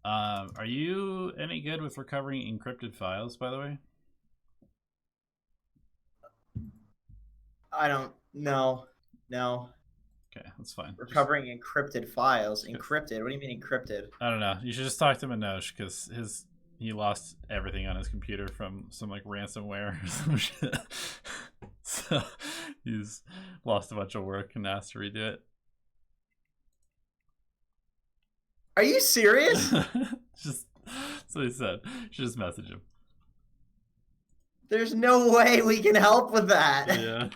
Are you any good with recovering encrypted files, by the way? I don't know. No. Okay, that's fine. Recovering encrypted files. Encrypted? What do you mean encrypted? I don't know. You should just talk to Manoj because he lost everything on his computer from some like ransomware or some shit. So he's lost a bunch of work and asked to redo it. Are you serious? Just that's what he said. You should just message him. There's no way we can help with that. Yeah.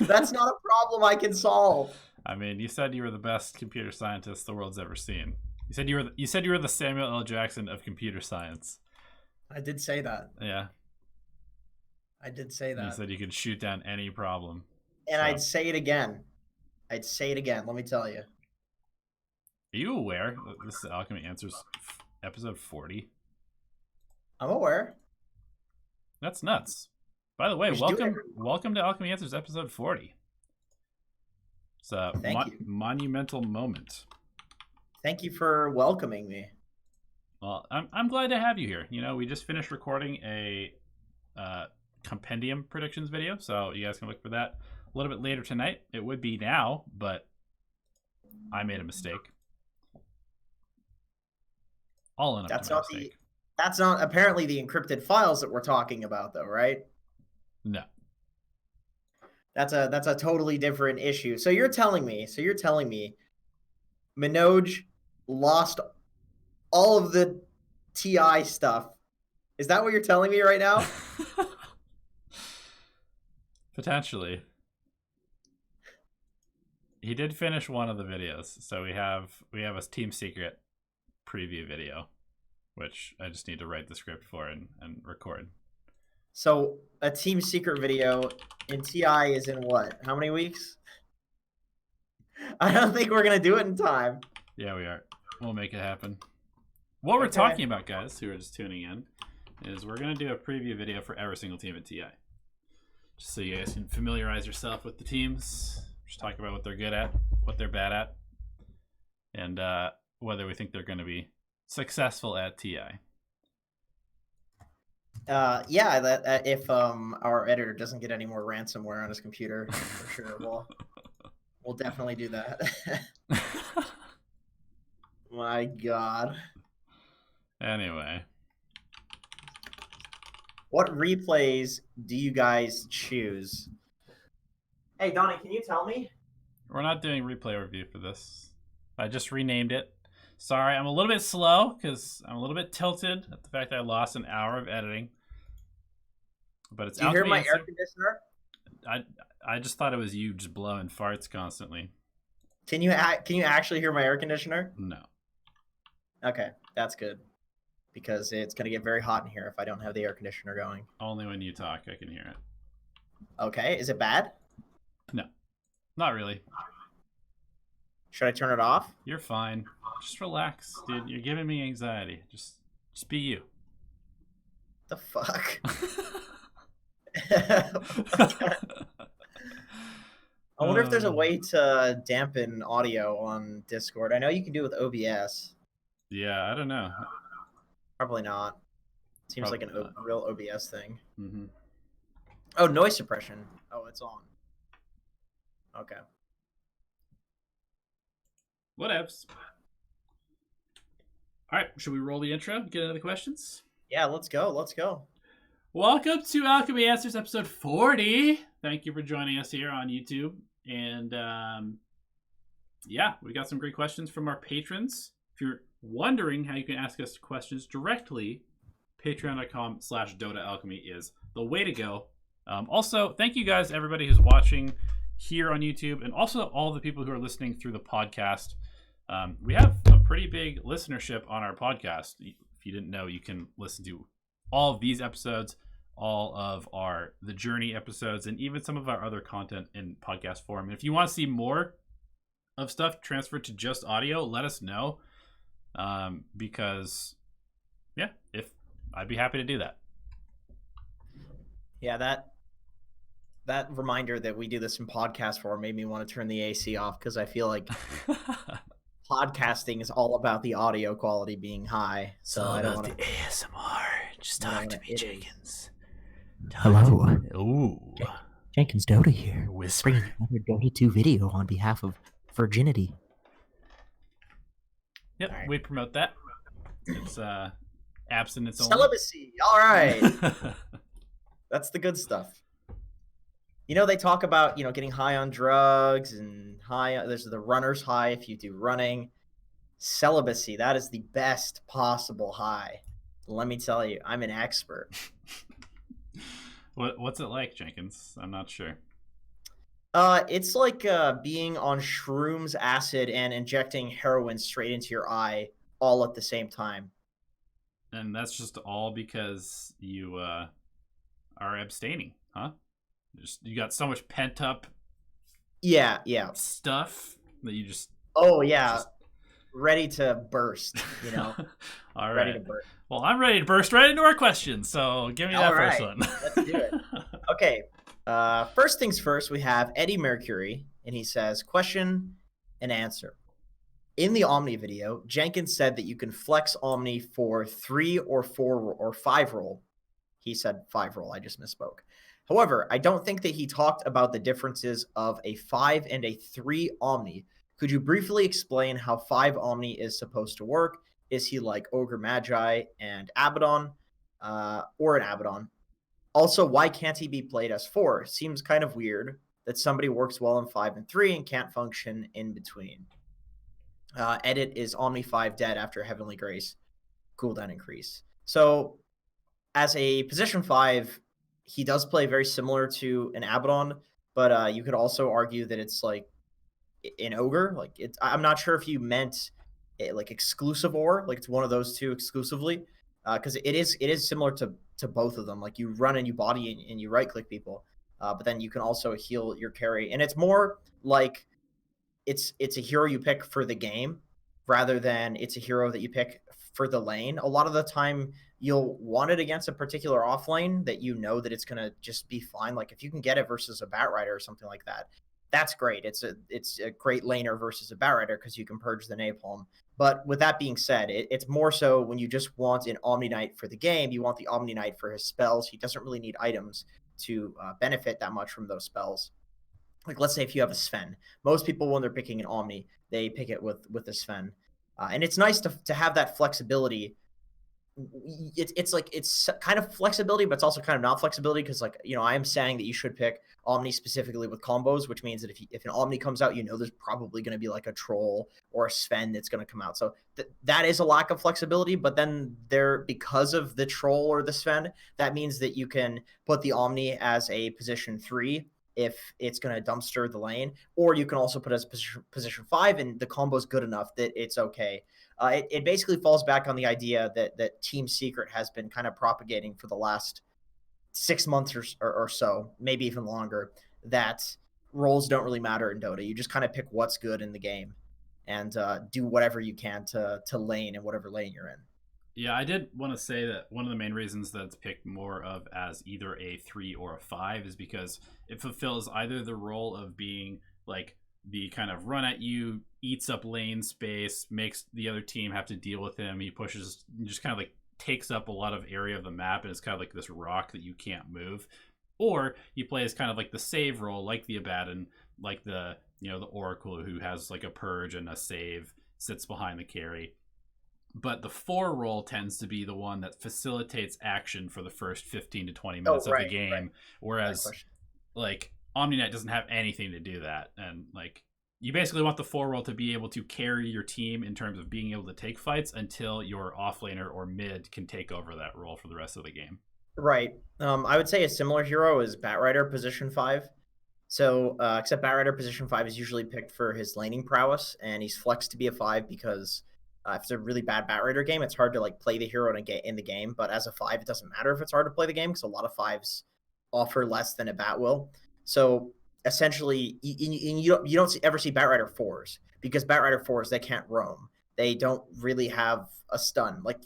That's not a problem I can solve. I mean, you said you were the best computer scientist the world's ever seen. You said you were the Samuel L. Jackson of computer science. I did say that. Yeah. I did say that. You said you could shoot down any problem. And so. I'd say it again. I'd say it again. Let me tell you. Are you aware that this is Alchemy Answers episode 40? I'm aware. That's nuts. By the way, welcome to Alchemy Answers episode 40. It's a monumental moment. Thank you for welcoming me. Well, I'm glad to have you here. You know, we just finished recording a compendium predictions video, so you guys can look for that a little bit later tonight. It would be now, but I made a mistake. All in That's not mistake. That's not apparently the encrypted files that we're talking about, though, right? No. That's a totally different issue. So you're telling me Manoj lost all of the TI stuff. Is that what you're telling me right now? Potentially. He did finish one of the videos, so we have a team secret preview video, which I just need to write the script for and record. So a team secret video in TI is in what? How many weeks? I don't think we're going to do it in time. Yeah, we are. We'll make it happen. What we're talking about, guys, who are just tuning in, is we're going to do a preview video for every single team at TI. Just so you guys can familiarize yourself with the teams. Just talk about what they're good at, what they're bad at, and whether we think they're going to be successful at TI. Yeah, that if our editor doesn't get any more ransomware on his computer, for sure, we'll definitely do that. My God. Anyway, what replays do you guys choose? Hey, Donnie, can you tell me? We're not doing replay review for this. I just renamed it. Sorry, I'm a little bit slow because I'm a little bit tilted at the fact that I lost an hour of editing. But it's. Do you hear my air conditioner? I just thought it was you just blowing farts constantly. Can you actually hear my air conditioner? No. Okay, that's good. Because it's going to get very hot in here if I don't have the air conditioner going. Only when you talk, I can hear it. Okay, is it bad? No, not really. Should I turn it off? You're fine. Just relax, dude. You're giving me anxiety. Just be you. The fuck? I wonder if there's a way to dampen audio on Discord. I know you can do it with OBS. Yeah, I don't know. Probably not. Seems like a real OBS thing. Mm-hmm. Oh, noise suppression. Oh, it's on. Okay. Whatevs. All right, should we roll the intro? Get into the questions? Yeah, let's go. Let's go. Welcome to Alchemy Answers episode 40. Thank you for joining us here on YouTube. And yeah, we got some great questions from our patrons. If you're wondering how you can ask us questions directly, patreon.com/Dota Alchemy is the way to go. Also, thank you guys, everybody who's watching here on YouTube, and also all the people who are listening through the podcast. We have a pretty big listenership on our podcast. If you didn't know, you can listen to all of these episodes, all of the Journey episodes, and even some of our other content in podcast form. And if you want to see more of stuff transferred to just audio, let us know. Because yeah, I'd be happy to do that. Yeah, that reminder that we do this in podcast form made me want to turn the AC off because I feel like podcasting is all about the audio quality being high. So I don't want the ASMR. Just talk to me, Jenkins. Hello. Ooh. Jenkins Dota here. Whisper. Bringing another Dota 2 video on behalf of Virginity. Yep, All right. we promote that. It's abstinence only. Celibacy. All right. That's the good stuff. You know, they talk about, getting high on drugs and there's the runner's high if you do running. Celibacy, that is the best possible high. Let me tell you, I'm an expert. What's it like, Jenkins? I'm not sure. It's like being on shrooms, acid, and injecting heroin straight into your eye all at the same time. And that's just all because you are abstaining, huh? You got so much pent up Yeah. stuff that you just ready to burst, All ready right. to burst. Well, I'm ready to burst right into our questions, so give me that All first right. one. Let's do it. Okay. First things first, we have Eddie Mercury, and he says, question and answer. In the Omni video, Jenkins said that you can flex Omni for 3 or 4 or 5 roll. He said 5 roll. I just misspoke. However, I don't think that he talked about the differences of a 5 and a 3 Omni. Could you briefly explain how 5 Omni is supposed to work? Is he like Ogre Magi and Abaddon, or an Abaddon? Also, why can't he be played as 4? Seems kind of weird that somebody works well in 5 and 3 and can't function in between. Edit is Omni 5 dead after Heavenly Grace cooldown increase. So, as a position 5, he does play very similar to an Abaddon, but you could also argue that it's like an Ogre. Like I'm not sure if you meant like exclusive or like it's one of those two exclusively, because it is similar to both of them. Like you run and you body and you right click people, but then you can also heal your carry, and it's more like it's a hero you pick for the game rather than it's a hero that you pick for the lane. A lot of the time you'll want it against a particular off lane that you know that it's going to just be fine. Like if you can get it versus a Batrider or something like that, that's great. It's a great laner versus a Batrider because you can purge the napalm. But with that being said, it's more so when you just want an Omniknight for the game, you want the Omniknight for his spells. He doesn't really need items to benefit that much from those spells. Like let's say if you have a Sven, most people when they're picking an Omni, they pick it with the Sven, and it's nice to have that flexibility. It's kind of flexibility, but it's also kind of not flexibility because I am saying that you should pick Omni specifically with combos, which means that if an Omni comes out, there's probably going to be like a Troll or a Sven that's going to come out. So that is a lack of flexibility, but then because of the Troll or the Sven, that means that you can put the Omni as a position 3 if it's going to dumpster the lane, or you can also put it as position 5 and the combo is good enough that it's okay. It basically falls back on the idea that Team Secret has been kind of propagating for the last 6 months or so, maybe even longer, that roles don't really matter in Dota. You just kind of pick what's good in the game and do whatever you can to lane in whatever lane you're in. Yeah, I did want to say that one of the main reasons that it's picked more of as either a 3 or a 5 is because it fulfills either the role of being like the kind of run at you, eats up lane space, makes the other team have to deal with him. He pushes, just kind of like takes up a lot of area of the map and it's kind of like this rock that you can't move. Or you play as kind of like the save role, like the Abaddon, like the the Oracle who has like a purge and a save, sits behind the carry. But the 4 role tends to be the one that facilitates action for the first 15 to 20 minutes of the game. Right. Whereas like Omniknight doesn't have anything to do that. And like you basically want the 4 role to be able to carry your team in terms of being able to take fights until your offlaner or mid can take over that role for the rest of the game. Right. I would say a similar hero is Batrider position 5. So except Batrider position 5 is usually picked for his laning prowess, and he's flexed to be a 5 because if it's a really bad Batrider game, it's hard to like play the hero in the game. But as a 5, it doesn't matter if it's hard to play the game because a lot of 5s offer less than a Bat will. So essentially, you don't ever see Batrider 4s because Batrider 4s, they can't roam. They don't really have a stun. Like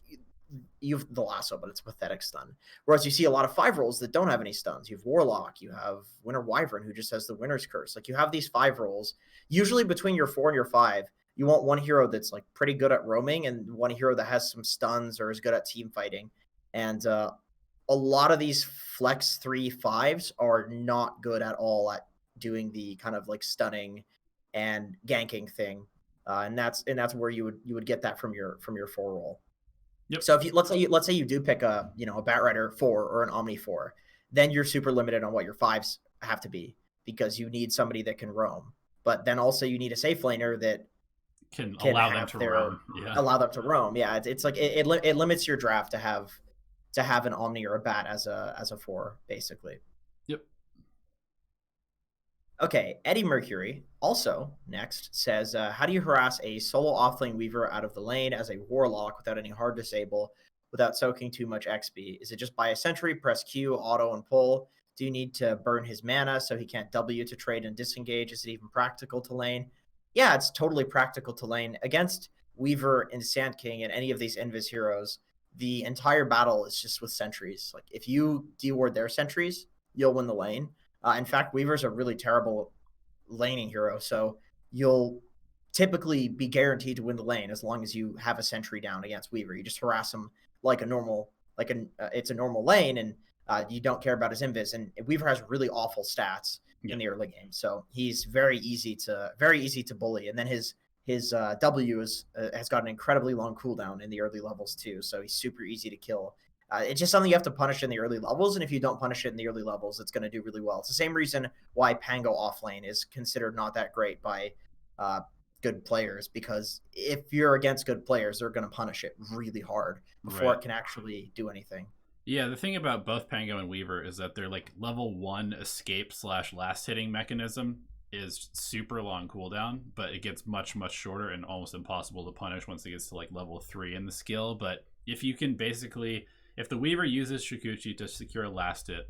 you have the lasso, but it's a pathetic stun. Whereas you see a lot of 5 roles that don't have any stuns. You have Warlock, you have Winter Wyvern who just has the Winter's Curse. Like you have these 5 roles. Usually between your 4 and your 5, You want one hero that's like pretty good at roaming and one hero that has some stuns or is good at team fighting. And a lot of these flex 3/5s are not good at all at doing the kind of like stunning and ganking thing. And that's where you would get that from your 4 roll. Yep. So if you let's say you do pick a a Batrider 4 or an Omni 4, then you're super limited on what your 5s have to be because you need somebody that can roam. But then also you need a safe laner that Can can allow them have to their roam. Yeah. allow them to roam. Yeah, it's like it limits your draft to have an Omni or a Bat as a 4 basically. Yep. Okay, Eddie Mercury also next says, how do you harass a solo offlane Weaver out of the lane as a Warlock without any hard disable, without soaking too much XP? Is it just buy a sentry, press Q, auto, and pull? Do you need to burn his mana so he can't W to trade and disengage? Is it even practical to lane? Yeah, it's totally practical to lane. Against Weaver and Sand King and any of these Invis heroes, the entire battle is just with sentries. Like, if you deward their sentries, you'll win the lane. In fact, Weaver's a really terrible laning hero, so you'll typically be guaranteed to win the lane as long as you have a sentry down against Weaver. You just harass him like a normal, it's a normal lane, and you don't care about his invis. And Weaver has really awful stats in the early game, so he's very easy to bully. And then his W has got an incredibly long cooldown in the early levels too, so he's super easy to kill. It's just something you have to punish in the early levels, and if you don't punish it in the early levels, it's going to do really well. It's the same reason why Pango offlane is considered not that great by good players, because if you're against good players, they're going to punish it really hard before it can actually do anything. Yeah, the thing about both Pango and Weaver is that they're like level 1 escape / last hitting mechanism is super long cooldown, but it gets much shorter and almost impossible to punish once it gets to like level 3 in the skill. But if you can basically, if the Weaver uses Shikuchi to secure a last hit,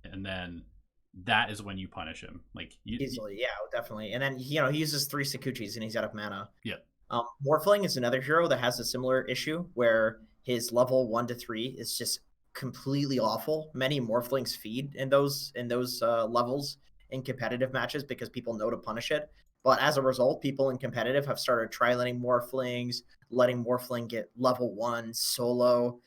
and then that is when you punish him, like easily. Yeah, definitely. And then he uses 3 Shikuchis and he's out of mana. Yeah. Morphling is another hero that has a similar issue where his level 1 to 3 is just completely awful. Many Morphlings feed in those levels in competitive matches because people know to punish it. But as a result, people in competitive have started tri-laning Morphlings, letting Morphling get level 1 solo,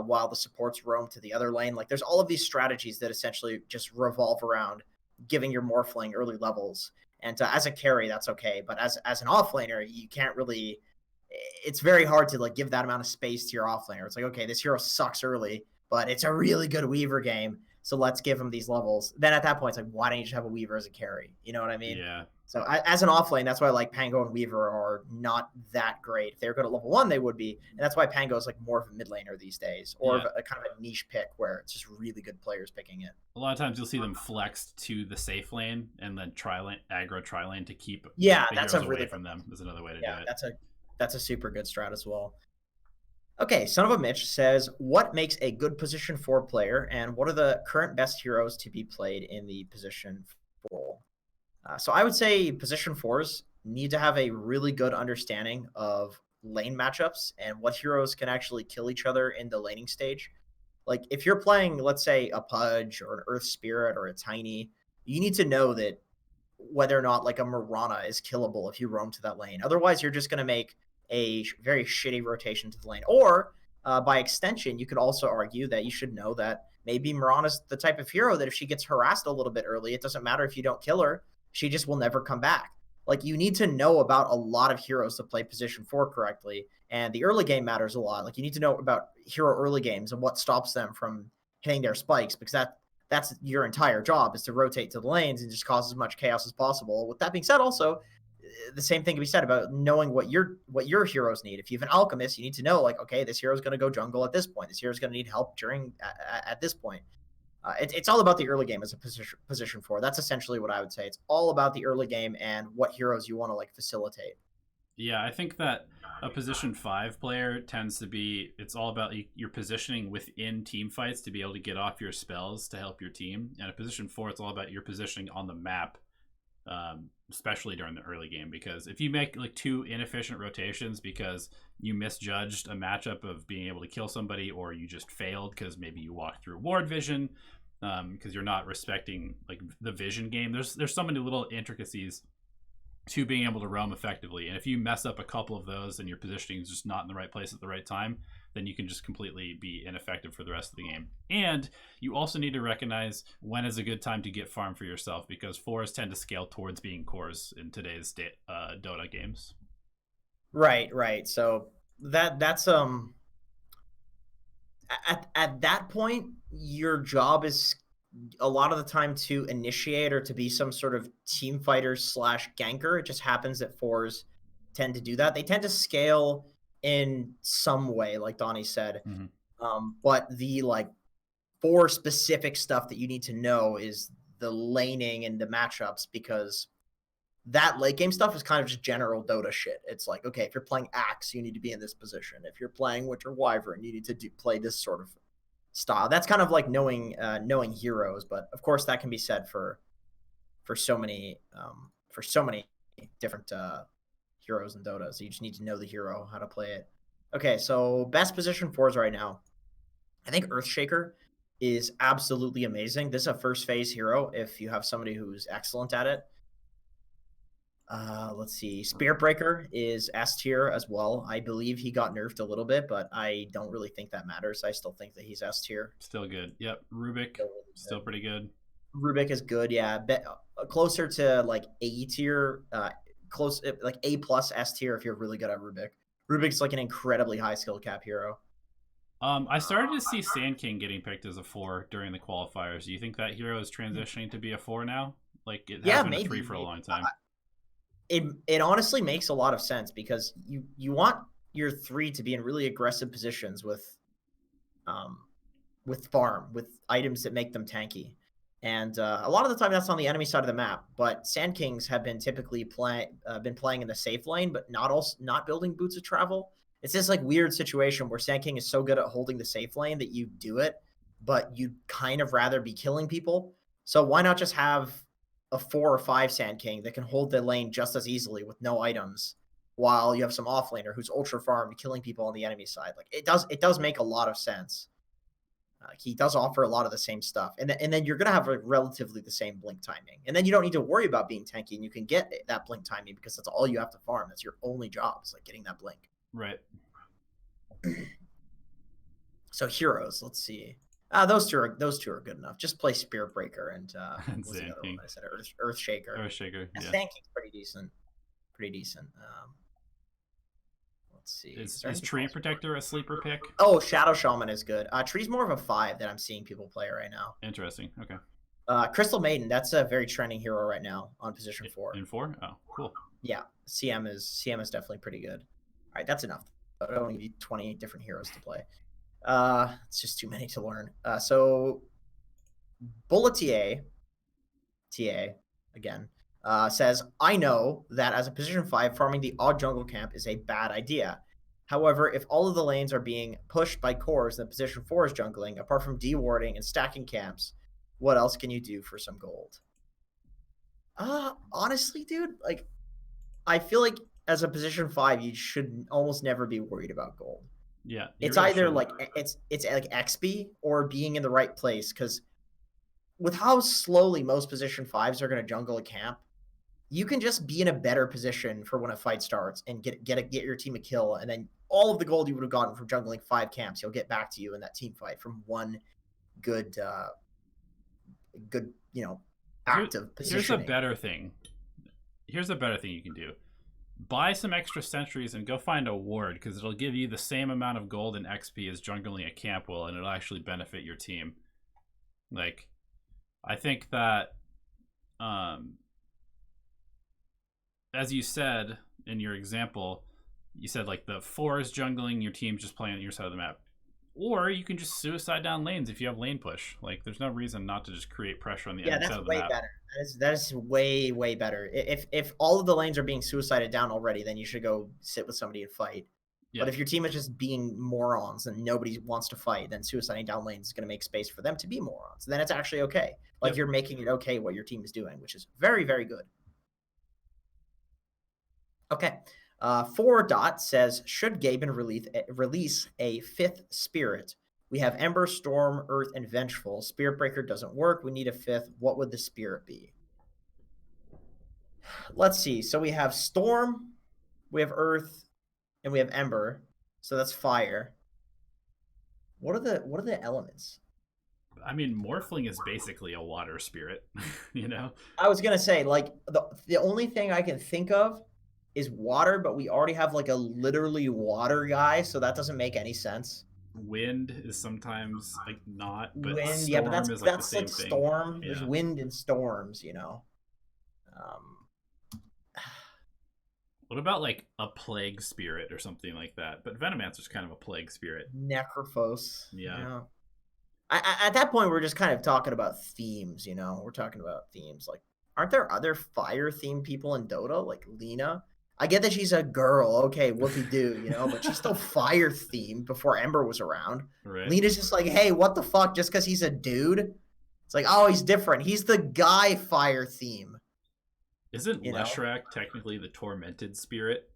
while the supports roam to the other lane. Like, there's all of these strategies that essentially just revolve around giving your Morphling early levels. And as a carry, that's okay. But as an offlaner, you can't really. It's very hard to like give that amount of space to your offlaner. It's like, okay, this hero sucks early, but it's a really good Weaver game, so let's give him these levels. Then at that point, it's like, why don't you just have a Weaver as a carry? You know what I mean? Yeah. So as an offlane, that's why like Pango and Weaver are not that great. If they were good at level 1, they would be, and that's why Pango is like more of a mid laner these days, or a kind of a niche pick where it's just really good players picking it. A lot of times you'll see them flexed to the safe lane and then aggro tri lane to keep that's heroes away from them. Is another way to do it. That's a super good strat as well. Okay, Son of a Mitch says, what makes a good position 4 player, and what are the current best heroes to be played in the position 4? So I would say position 4s need to have a really good understanding of lane matchups and what heroes can actually kill each other in the laning stage. Like, if you're playing, let's say, a Pudge or an Earth Spirit or a Tiny, you need to know that whether or not like a Mirana is killable if you roam to that lane. Otherwise, you're just going to make a very shitty rotation to the lane. Or by extension, you could also argue that you should know that maybe Mirana's the type of hero that if she gets harassed a little bit early, it doesn't matter if you don't kill her. She just will never come back. Like, you need to know about a lot of heroes to play position 4 correctly. And the early game matters a lot. Like, you need to know about hero early games and what stops them from hitting their spikes, because that's your entire job, is to rotate to the lanes and just cause as much chaos as possible. With that being said, also, the same thing can be said about knowing what your heroes need. If you have an alchemist, you need to know, like, okay, this hero is going to go jungle at this point. This hero is going to need help at this point. It's all about the early game as a position 4. That's essentially what I would say. It's all about the early game and what heroes you want to like facilitate. Yeah, I think that a position 5 player tends to be, it's all about your positioning within team fights to be able to get off your spells to help your team. And a position 4, it's all about your positioning on the map, especially during the early game. Because if you make like 2 inefficient rotations because you misjudged a matchup of being able to kill somebody, or you just failed because maybe you walked through ward vision, because you're not respecting like the vision game. There's so many little intricacies to being able to roam effectively. And if you mess up a couple of those and your positioning is just not in the right place at the right time, then you can just completely be ineffective for the rest of the game. And you also need to recognize when is a good time to get farm for yourself, because 4s tend to scale towards being cores in today's Dota games. Right. So that's at that point, your job is a lot of the time to initiate or to be some sort of team fighter / ganker. It just happens that 4s tend to do that. They tend to scale in some way, like Donnie said. But the like 4 specific stuff that you need to know is the laning and the matchups, because that late game stuff is kind of just general Dota shit. It's like, okay, if you're playing Axe, you need to be in this position. If you're playing Winter Wyvern, you need to play this sort of style. That's kind of like knowing heroes, but of course that can be said for so many different heroes in Dota. So you just need to know the hero, how to play it. Okay, so best position 4s right now. I think Earthshaker is absolutely amazing. This is a first phase hero if you have somebody who's excellent at it. Let's see. Spirit Breaker is S tier as well. I believe he got nerfed a little bit, but I don't really think that matters. I still think that he's S tier. Still good. Yep. Rubik, still pretty good. Rubik is good, yeah. Closer to like A tier, close like A plus S tier if you're really good at Rubik. Rubik's like an incredibly high skill cap hero. I started to see Sand King getting picked as a 4 during the qualifiers. Do you think that hero is transitioning to be a 4 now? Like it has been a 3 for a long time. It honestly makes a lot of sense, because you want your 3 to be in really aggressive positions with farm, with items that make them tanky. And a lot of the time that's on the enemy side of the map, but Sand Kings have been typically playing in the safe lane, but not building Boots of Travel. It's this like weird situation where Sand King is so good at holding the safe lane that you do it, but you'd kind of rather be killing people. So why not just have a 4 or 5 Sand King that can hold the lane just as easily with no items, while you have some offlaner who's ultra farmed killing people on the enemy side? Like it does make a lot of sense. He does offer a lot of the same stuff, and then you're gonna have like relatively the same blink timing, and then you don't need to worry about being tanky, and you can get that blink timing because that's all you have to farm. That's your only job, is like getting that blink. Right. So heroes, let's see. Those two are good enough. Just play Spirit Breaker and what's the other one I said? Earthshaker. Earthshaker. Yeah. Sand King's pretty decent. Let's see. Is Tree Protector a sleeper pick? Oh, Shadow Shaman is good. Tree's more of a 5 that I'm seeing people play right now. Interesting. Okay. Crystal Maiden, that's a very trending hero right now on position 4. In 4? Oh, cool. Yeah, CM is definitely pretty good. All right, that's enough. I don't need 28 different heroes to play. It's just too many to learn. So Bulletier, TA again, says, I know that as a position 5, farming the odd jungle camp is a bad idea. However, if all of the lanes are being pushed by cores and position 4 is jungling, apart from dewarding and stacking camps, what else can you do for some gold? Honestly, dude, like, I feel like as a position 5, you should almost never be worried about gold. Yeah. It's either like it's like XP or being in the right place, because with how slowly most position 5s are going to jungle a camp, you can just be in a better position for when a fight starts and get your team a kill, and then all of the gold you would have gotten from jungling 5 camps, you'll get back to you in that team fight from one good active positioning. Here's a better thing. Here's a better thing you can do. Buy some extra sentries and go find a ward, because it'll give you the same amount of gold and XP as jungling a camp will, and it'll actually benefit your team. Like, I think that, as you said in your example, you said like the 4 is jungling, your team's just playing on your side of the map. Or you can just suicide down lanes if you have lane push. Like, there's no reason not to just create pressure on the enemy side of the map. Yeah, that's way better. That is way, way better. If all of the lanes are being suicided down already, then you should go sit with somebody and fight. Yeah. But if your team is just being morons and nobody wants to fight, then suiciding down lanes is going to make space for them to be morons. Then it's actually okay. Like, you're making it okay what your team is doing, which is very, very good. Okay. 4 Dot says, should Gaben release a 5th spirit? We have Ember, Storm, Earth, and Vengeful. Spirit Breaker doesn't work. We need a 5th. What would the spirit be? Let's see. So we have Storm, we have Earth, and we have Ember. So that's fire. What are the elements? I mean, Morphling is basically a water spirit, you know? I was gonna say, like, the only thing I can think of is water, but we already have like a literally water guy, so that doesn't make any sense. Wind is sometimes like not, but Wind, yeah, but storm is like the that's same like thing. storm. Yeah. There's wind and storms, you know. Um, What about like a plague spirit or something like that? But Venomancer's kind of a plague spirit. Necrophos. Yeah. At that point, we're just kind of talking about themes, you know. We're talking about themes. Like, aren't there other fire themed people in Dota, like Lena? I get that she's a girl, okay, whoopie doo, you know, but she's still fire themed before Ember was around. Right. Lena's just like, hey, what the fuck? Just because he's a dude, it's like, oh, he's different. He's the guy fire theme. Isn't You know? Leshrac technically the tormented spirit?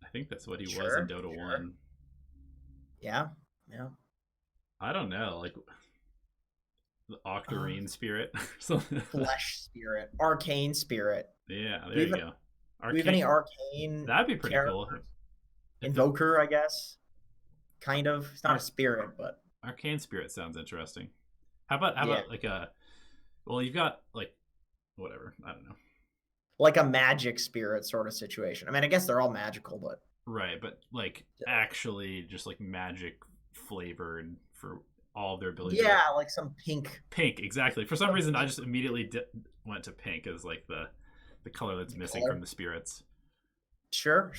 I think that's what he was Sure, in Dota sure. 1. Yeah. I don't know, like the Octarine spirit or something. Flesh spirit, arcane spirit. Yeah, there we you have go. Do we have any arcane That'd be pretty cool. characters? If Invoker, I guess. Kind of. It's not a spirit, but Arcane spirit sounds interesting. How about like a? Well, you've got like whatever. I don't know. like a magic spirit sort of situation. I mean, I guess they're all magical, but Right, but like actually just like magic flavored for all of their abilities. yeah, like some pink. Pink, exactly. For some reason, I just immediately went to pink as like the color that's missing color. from the spirits. Sure.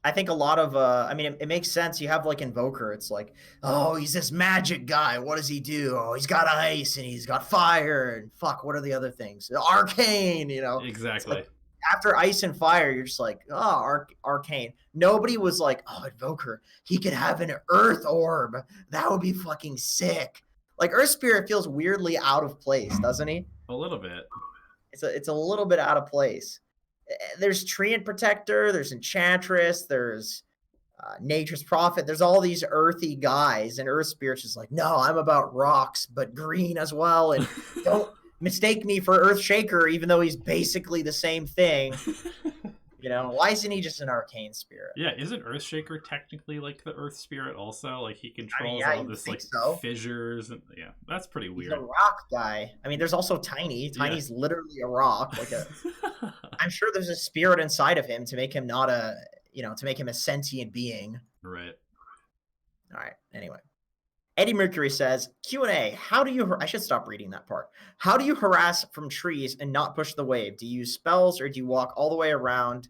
I think a lot of I mean, it makes sense. You have like Invoker. It's like, oh, he's this magic guy. What does he do? Oh, he's got ice and he's got fire and fuck. What are the other things? Arcane. You know, Exactly. like, after ice and fire, you're just like, oh, arcane. Nobody was like, oh, Invoker, he could have an earth orb. That would be fucking sick. Like Earth Spirit feels weirdly out of place, doesn't he? A little bit. It's a little bit out of place. There's Treant Protector, there's Enchantress, there's Nature's Prophet. There's all these earthy guys, and Earth Spirit's just like, no, I'm about rocks, but green as well. And don't mistake me for Earth Shaker, even though he's basically the same thing. You know, why isn't he just an arcane spirit? Yeah, isn't Earthshaker technically like the Earth Spirit also? Like he controls yeah, all you'd this think like so. fissures and yeah, that's pretty He's weird. a rock guy. I mean, there's also Tiny. Tiny's literally a rock. Like a, I'm sure there's a spirit inside of him to make him not a, you know, to make him a sentient being. Right. All right. Anyway, Eddie Mercury says, Q&A, how do you, I should stop reading that part. How do you harass from trees and not push the wave? Do you use spells or do you walk all the way around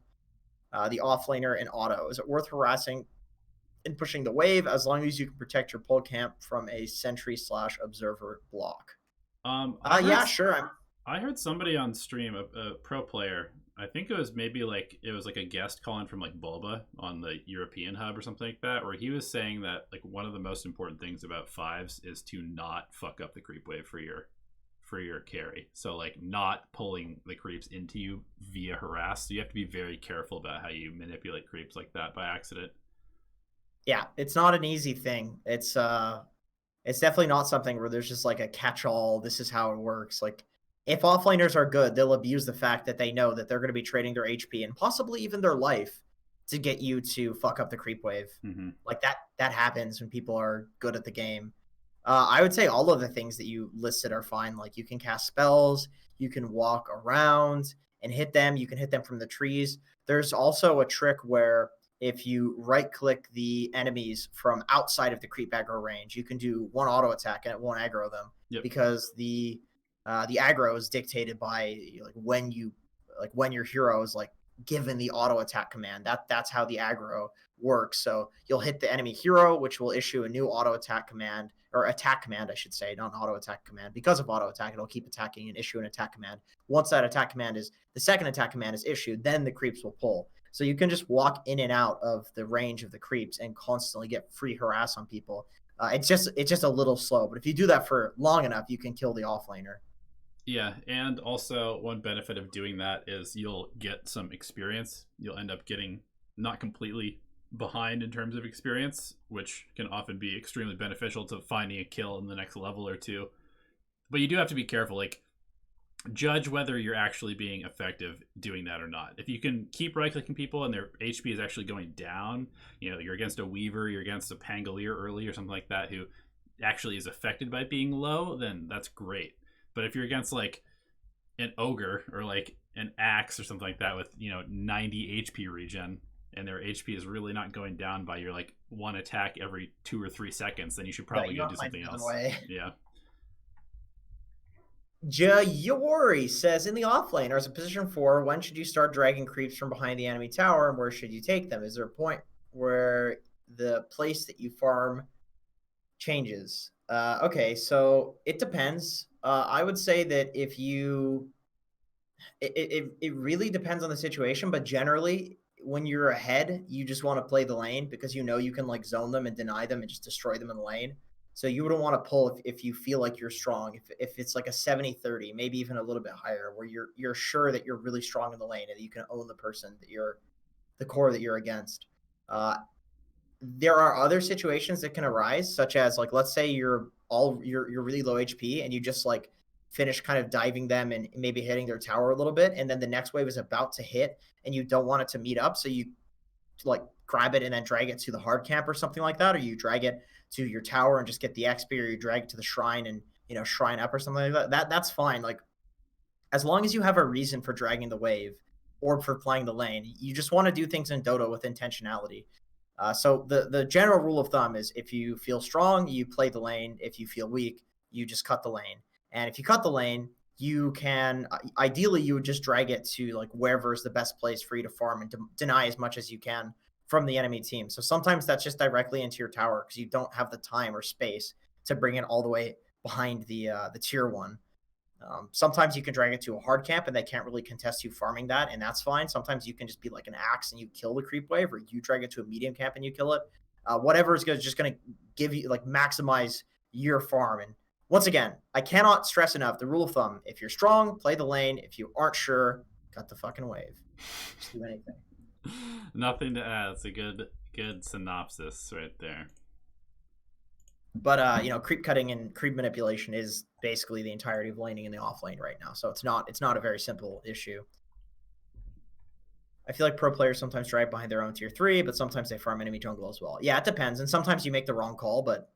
the offlaner and auto? Is it worth harassing and pushing the wave as long as you can protect your pole camp from a sentry/observer block? Yeah, sure. I heard somebody on stream, a pro player. I think it was like a guest calling from like Bulba on the European hub or something like that, where he was saying that like one of the most important things about fives is to not fuck up the creep wave for your carry. So like not pulling the creeps into you via harass. So you have to be very careful about how you manipulate creeps like that by accident. Yeah, it's not an easy thing. It's definitely not something where there's just like a catch-all, this is how it works. Like if offlaners are good, they'll abuse the fact that they know that they're going to be trading their HP and possibly even their life to get you to fuck up the creep wave. Mm-hmm. Like that happens when people are good at the game. I would say all of the things that you listed are fine. Like you can cast spells, you can walk around and hit them. You can hit them from the trees. There's also a trick where if you right-click the enemies from outside of the creep aggro range, you can do one auto attack and it won't aggro them. Yep. Because the aggro is dictated by like when your hero is like given the auto attack command. That's how the aggro works. So you'll hit the enemy hero, which will issue a new auto attack command, or attack command, I should say, not an auto attack command. Because of auto attack, it'll keep attacking and issue an attack command. Once that attack command is the second attack command is issued, then the creeps will pull. So you can just walk in and out of the range of the creeps and constantly get free harass on people. It's just a little slow, but if you do that for long enough, you can kill the offlaner. Yeah, and also one benefit of doing that is you'll get some experience. You'll end up getting not completely behind in terms of experience, which can often be extremely beneficial to finding a kill in the next level or two. But you do have to be careful. Like judge whether you're actually being effective doing that or not. If you can keep right-clicking people and their HP is actually going down, you're against a Weaver, you're against a Pangolier early or something like that who actually is affected by being low, then that's great. But if you're against like an Ogre or like an Axe or something like that with 90 HP regen, and their HP is really not going down by your like one attack every 2 or 3 seconds, then you should probably go do something else. Yeah. Jayori says, in the offlane, or as a position 4, when should you start dragging creeps from behind the enemy tower, and where should you take them? Is there a point where the place that you farm changes? Okay, so it depends. I would say that if you... It really depends on the situation, but generally, when you're ahead, you just want to play the lane because you can like zone them and deny them and just destroy them in the lane. So you wouldn't want to pull if you feel like you're strong. If it's like a 70-30, maybe even a little bit higher, where you're sure that you're really strong in the lane and that you can own the person that the core that you're against. There are other situations that can arise, such as like let's say you're really low HP and you just like finish kind of diving them and maybe hitting their tower a little bit, and then the next wave is about to hit and you don't want it to meet up, so you like grab it and then drag it to the hard camp or something like that, or you drag it to your tower and just get the XP, or you drag it to the shrine and shrine up or something like that. That's fine. Like as long as you have a reason for dragging the wave or for playing the lane, you just want to do things in Dota with intentionality. So the general rule of thumb is if you feel strong, you play the lane. If you feel weak, you just cut the lane. And if you cut the lane, you can ideally you would just drag it to like wherever is the best place for you to farm and to deny as much as you can from the enemy team. So sometimes that's just directly into your tower because you don't have the time or space to bring it all the way behind the tier 1. Sometimes you can drag it to a hard camp and they can't really contest you farming that, and that's fine. Sometimes you can just be like an Axe and you kill the creep wave, or you drag it to a medium camp and you kill it. Whatever is just going to give you like maximize your farm. And once again, I cannot stress enough the rule of thumb: if you're strong, play the lane. If you aren't sure, cut the fucking wave. Just do anything. Nothing to add. It's a good synopsis right there. But creep cutting and creep manipulation is basically the entirety of laning in the off lane right now. So it's not a very simple issue. I feel like pro players sometimes drag behind their own tier 3, but sometimes they farm enemy jungle as well. Yeah, it depends. And sometimes you make the wrong call, but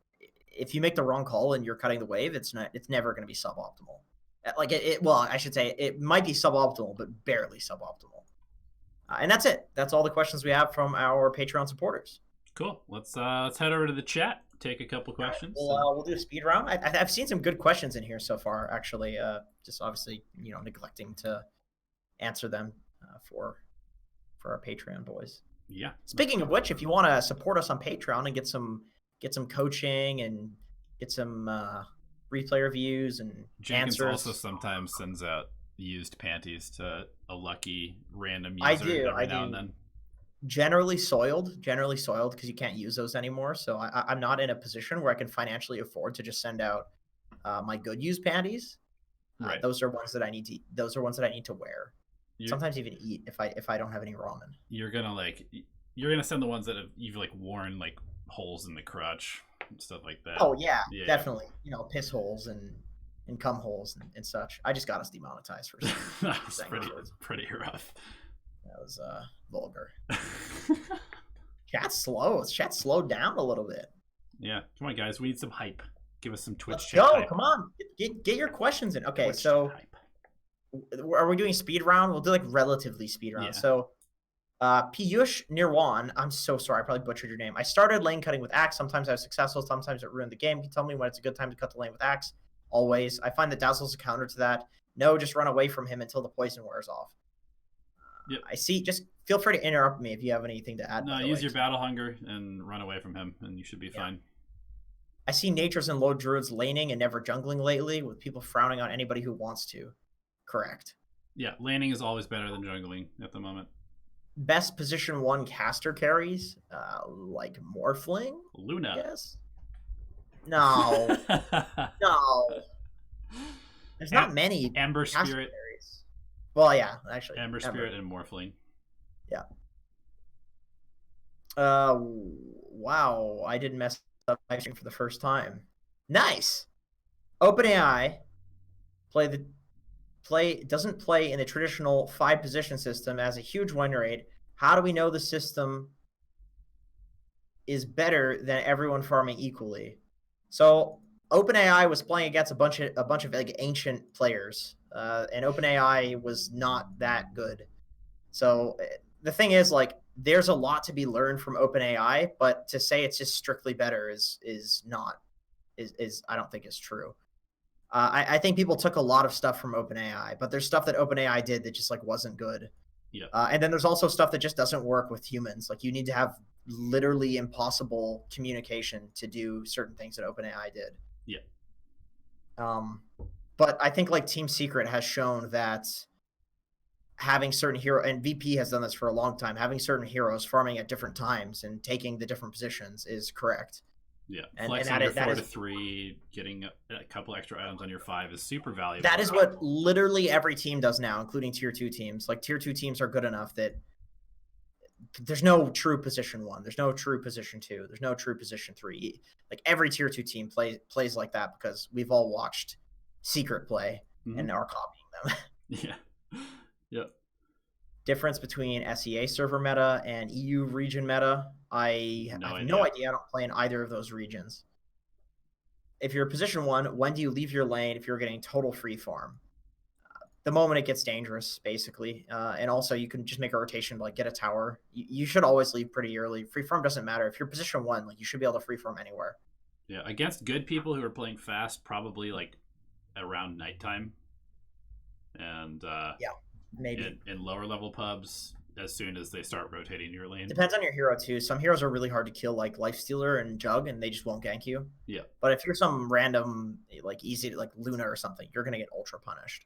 if you make the wrong call and you're cutting the wave, it's never going to be suboptimal. Like well, I should say it might be suboptimal, but barely suboptimal. And that's it. That's all the questions we have from our Patreon supporters. Cool. Let's head over to the chat. Take a couple questions. We'll do a speed round. I've seen some good questions in here so far, actually. Just obviously, neglecting to answer them for our Patreon boys. Yeah. Speaking of which, if you want to support us on Patreon and get some coaching and get some replay reviews and Jenkins answers. Also sometimes sends out used panties to a lucky random user every now and then. Generally soiled because you can't use those anymore. So I'm not in a position where I can financially afford to just send out my good used panties. Right. Those are ones that I need to wear. Sometimes even eat if I don't have any ramen. You're gonna send the ones that you've like worn like holes in the crotch and stuff like that. Oh yeah. Definitely. Piss holes and cum holes and such. I just got us demonetized for that was pretty rough. That was vulgar. Chat's slow. Chat's slowed down a little bit. Yeah. Come on, guys. We need some hype. Give us some Twitch Let's chat. Go. Hype. Come on. Get your questions in. Okay, Twitch so are we doing speed round? We'll do like relatively speed round. Yeah. So Piyush Nirwan, I'm so sorry. I probably butchered your name. I started lane cutting with Axe. Sometimes I was successful. Sometimes it ruined the game. Can you tell me when it's a good time to cut the lane with Axe? Always. I find that Dazzle's a counter to that. No, just run away from him until the poison wears off. Yep. I see. Just feel free to interrupt me if you have anything to add. No, use your battle hunger and run away from him, and you should be fine. I see natures and low druids laning and never jungling lately, with people frowning on anybody who wants to. Correct. Yeah, laning is always better than jungling at the moment. Best position 1 caster carries, like Morphling? Luna. Yes. No. No. There's not many. Ember Spirit. Carries. Well, yeah, actually. Ember Spirit and Morphling. Yeah. Wow. I didn't mess up my stream for the first time. Nice. OpenAI. Play doesn't play in the traditional 5-position system, as a huge win rate. How do we know the system is better than everyone farming equally? So OpenAI was playing against a bunch of like ancient players, and OpenAI was not that good. So the thing is, like, there's a lot to be learned from OpenAI, but to say it's just strictly better is I don't think is true. I think people took a lot of stuff from OpenAI, but there's stuff that OpenAI did that just like wasn't good. Yeah. And then there's also stuff that just doesn't work with humans. Like, you need to have literally impossible communication to do certain things that OpenAI did. Yeah. But I think like Team Secret has shown that having certain hero, and VP has done this for a long time, having certain heroes farming at different times and taking the different positions is correct. Yeah, and flexing that your is, that 4 is, to 3, getting a couple extra items on your 5 is super valuable. that is what literally every team does now, including tier 2 teams. Like, tier 2 teams are good enough that there's no true position 1, there's no true position 2, there's no true position 3. Like, every tier 2 team plays like that because we've all watched Secret play and are copying them. Yeah. Yep. Difference between SEA server meta and EU region meta. I have no idea. I don't play in either of those regions. If you're position 1, when do you leave your lane if you're getting total free farm? The moment it gets dangerous, basically. And also, you can just make a rotation to like get a tower. You should always leave pretty early. Free farm doesn't matter. If you're position 1, like, you should be able to free farm anywhere. Yeah, against good people who are playing fast, probably like around nighttime. And yeah, maybe in lower level pubs, as soon as they start rotating your lane. Depends on your hero too. Some heroes are really hard to kill, like Lifestealer and Jug, and they just won't gank you. Yeah. But if you're some random, like, easy, like Luna or something, you're gonna get ultra punished.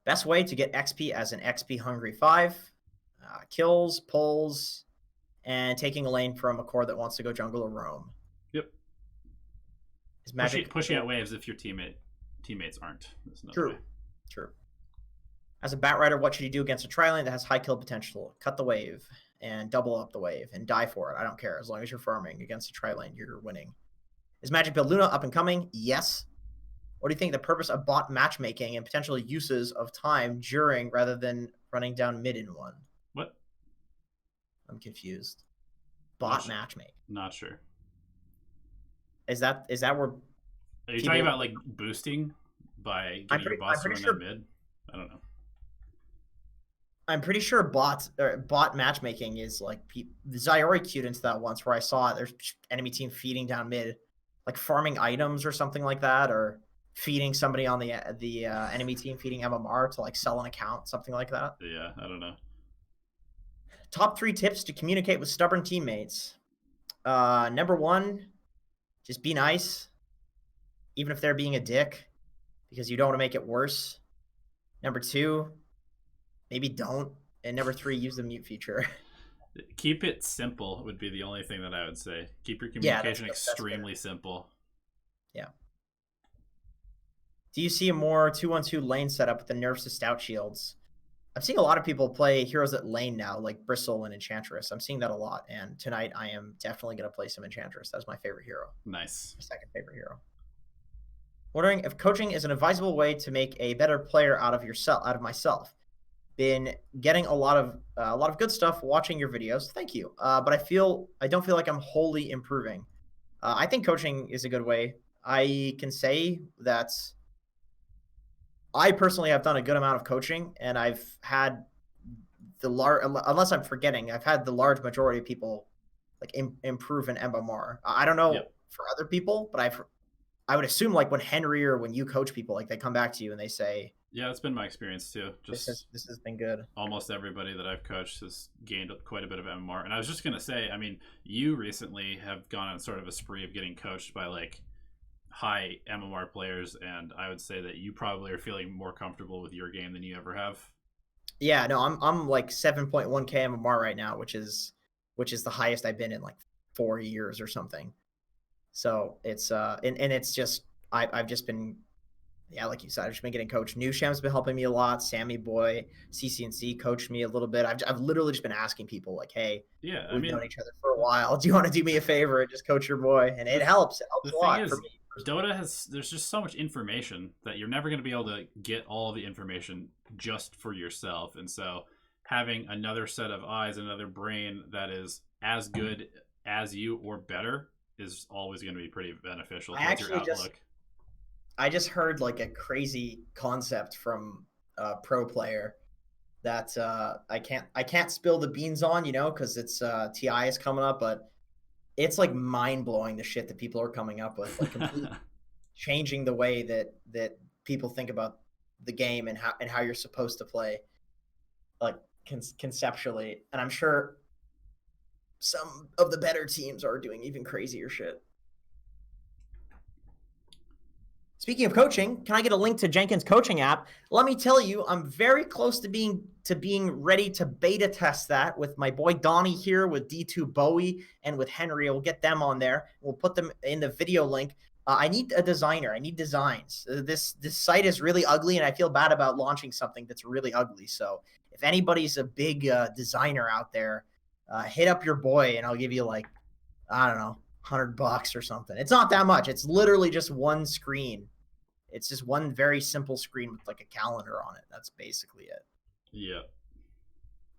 Best way to get XP as an XP hungry 5: kills, pulls, and taking a lane from a core that wants to go jungle or roam. Yep. Is magic pushing out waves if your teammates aren't. True. As a bat rider, what should you do against a tri lane that has high kill potential? Cut the wave and double up the wave and die for it. I don't care. As long as you're farming against a tri lane, you're winning. Is Magic Build Luna up and coming? Yes. What do you think the purpose of bot matchmaking and potential uses of time during rather than running down mid in one? What? I'm confused. Bot matchmaking. Not sure. Is that where? Are you talking about like boosting by getting your bots to run down mid? I don't know. I'm pretty sure bot matchmaking is like Zyori queued into that once where I saw there's enemy team feeding down mid, like farming items or something like that, or feeding somebody on the enemy team, feeding MMR to like sell an account, something like that. Yeah, I don't know. Top 3 tips to communicate with stubborn teammates. Number 1, just be nice, even if they're being a dick, because you don't want to make it worse. Number 2, maybe don't. And number 3, use the mute feature. Keep it simple would be the only thing that I would say. Keep your communication extremely simple. Yeah. Do you see a more 2-1-2 lane setup with the nerfs to stout shields? I'm seeing a lot of people play heroes at lane now, like Bristle and Enchantress. I'm seeing that a lot, and tonight I am definitely going to play some Enchantress. That's my favorite hero. Nice. My second favorite hero. Wondering if coaching is an advisable way to make a better player out of myself. Been getting a lot of good stuff watching your videos. Thank you. But I don't feel like I'm wholly improving. I think coaching is a good way. I can say that I personally have done a good amount of coaching, and I've had unless I'm forgetting, I've had the large majority of people like improve in MMR. I don't know for other people, but I would assume like when Henry or when you coach people, like they come back to you and they say, yeah, that's been my experience too. This has been good. Almost everybody that I've coached has gained quite a bit of MMR. And I was just going to say, I mean, you recently have gone on sort of a spree of getting coached by like high MMR players, and I would say that you probably are feeling more comfortable with your game than you ever have. Yeah, no, I'm like 7.1k MMR right now, which is the highest I've been in like 4 years or something. So it's and it's just I've just been, yeah, like you said, I've just been getting coached. New Sham's been helping me a lot. Sammy Boy, CCNC coached me a little bit. I've literally just been asking people like, hey, we've known each other for a while. Do you want to do me a favor and just coach your boy? And it helps. It helps a lot for me. Dota there's just so much information that you're never going to be able to get all the information just for yourself. And so having another set of eyes, another brain that is as good as you or better is always going to be pretty beneficial towards your outlook. I just heard like a crazy concept from a pro player that I can't spill the beans on, because it's TI is coming up, but it's like mind blowing the shit that people are coming up with, like completely changing the way that people think about the game and how you're supposed to play, like conceptually. And I'm sure some of the better teams are doing even crazier shit. Speaking of coaching, can I get a link to Jenkins coaching app? Let me tell you, I'm very close to being ready to beta test that with my boy Donnie here, with D2 Bowie, and with Henry. We'll get them on there. We'll put them in the video link. I need a designer. I need designs. This site is really ugly, and I feel bad about launching something that's really ugly. So if anybody's a big designer out there, hit up your boy, and I'll give you like, I don't know, $100 or something. It's not that much. It's literally just one screen. It's just one very simple screen with like a calendar on it. That's basically it. Yeah.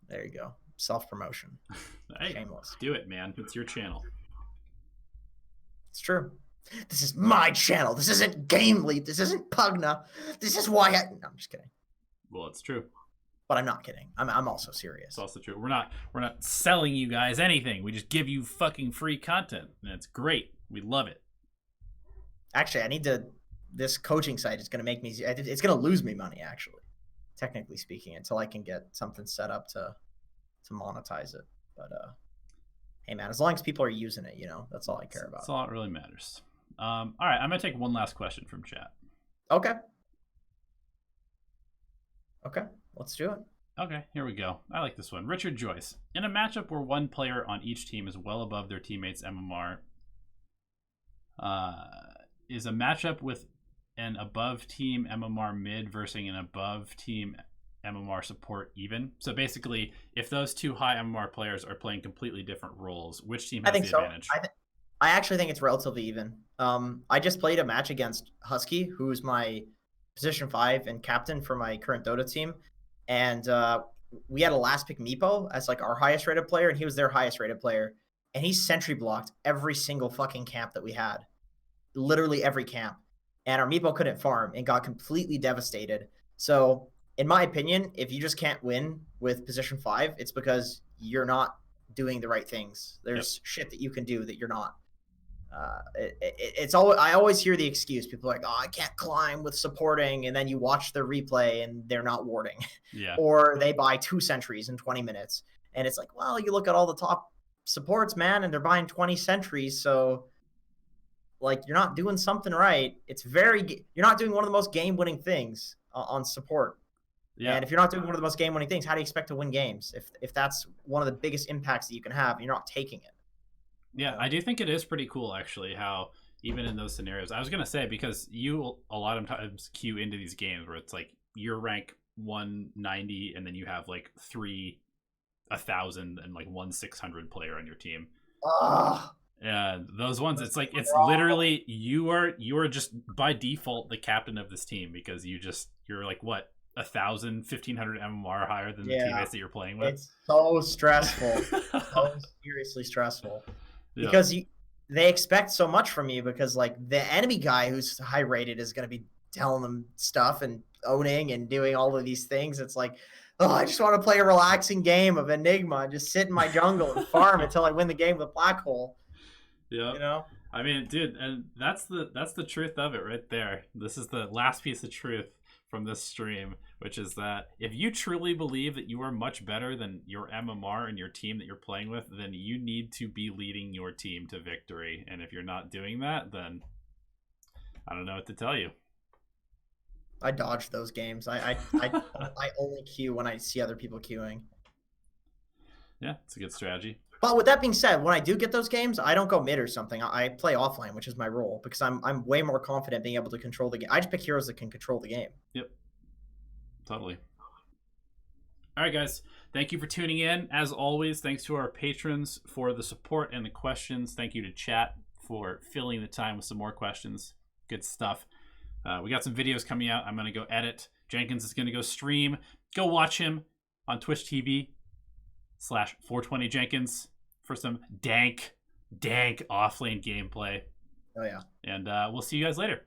There you go. Self-promotion. Hey, shameless. Do it, man. It's your channel. It's true. This is my channel. This isn't Game Leap. This isn't Pugna. This is why no, I'm just kidding. Well, it's true. But I'm not kidding. I'm also serious. It's also true. We're not selling you guys anything. We just give you fucking free content, and it's great. We love it. Actually, this coaching site is going to make me, it's going to lose me money, actually, technically speaking, until I can get something set up to monetize it. But hey, man, as long as people are using it, that's all I care about. That's all that really matters. All right, I'm going to take one last question from chat. Okay, let's do it. Okay, here we go. I like this one. Richard Joyce. In a matchup where one player on each team is well above their teammates' MMR, is a matchup with an above team MMR mid versus an above team MMR support even? So basically, if those two high MMR players are playing completely different roles, which team has the advantage? I actually think it's relatively even. I just played a match against Husky, who's my position 5 and captain for my current Dota team. And we had a last pick Meepo as like our highest rated player, and he was their highest rated player. And he sentry blocked every single fucking camp that we had. Literally every camp. And our Meepo couldn't farm and got completely devastated. So in my opinion, if you just can't win with position 5, it's because you're not doing the right things. There's shit that you can do that you're not. It's always, I always hear the excuse. People are like, oh, I can't climb with supporting, and then you watch the replay and they're not warding. Yeah. Or they buy 2 sentries in 20 minutes. And it's like, well, you look at all the top supports, man, and they're buying 20 sentries, so like you're not doing something right. You're not doing one of the most game-winning things on support. Yeah. And if you're not doing one of the most game-winning things, how do you expect to win games? If that's one of the biggest impacts that you can have, and you're not taking it. Yeah, I do think it is pretty cool, actually, how even in those scenarios, I was going to say, because you a lot of times queue into these games where it's like you're rank 190 and then you have like 1,000 and like 600 player on your team. And those ones, it's like, it's literally, you are just by default the captain of this team, because you're like, what, 1,000, 1,500 MMR higher than the teammates that you're playing with. It's so stressful. So seriously stressful. Because they expect so much from you, because like the enemy guy who's high rated is going to be telling them stuff and owning and doing all of these things. It's like, oh, I just want to play a relaxing game of Enigma and just sit in my jungle and farm until I win the game with Black Hole. Yeah. I mean, dude, and that's the truth of it right there. This is the last piece of truth from this stream, which is that if you truly believe that you are much better than your MMR and your team that you're playing with, then you need to be leading your team to victory. And if you're not doing that, then I don't know what to tell you. I dodge those games. I only queue when I see other people queuing. Yeah, it's a good strategy. But with that being said, when I do get those games, I don't go mid or something. I play offline, which is my role, because I'm way more confident being able to control the game. I just pick heroes that can control the game. Yep. Totally. All right, guys. Thank you for tuning in. As always, thanks to our patrons for the support and the questions. Thank you to chat for filling the time with some more questions. Good stuff. We got some videos coming out. I'm going to go edit. Jenkins is going to go stream. Go watch him on Twitch TV/420 Jenkins for some dank offlane gameplay. Oh, yeah. And we'll see you guys later.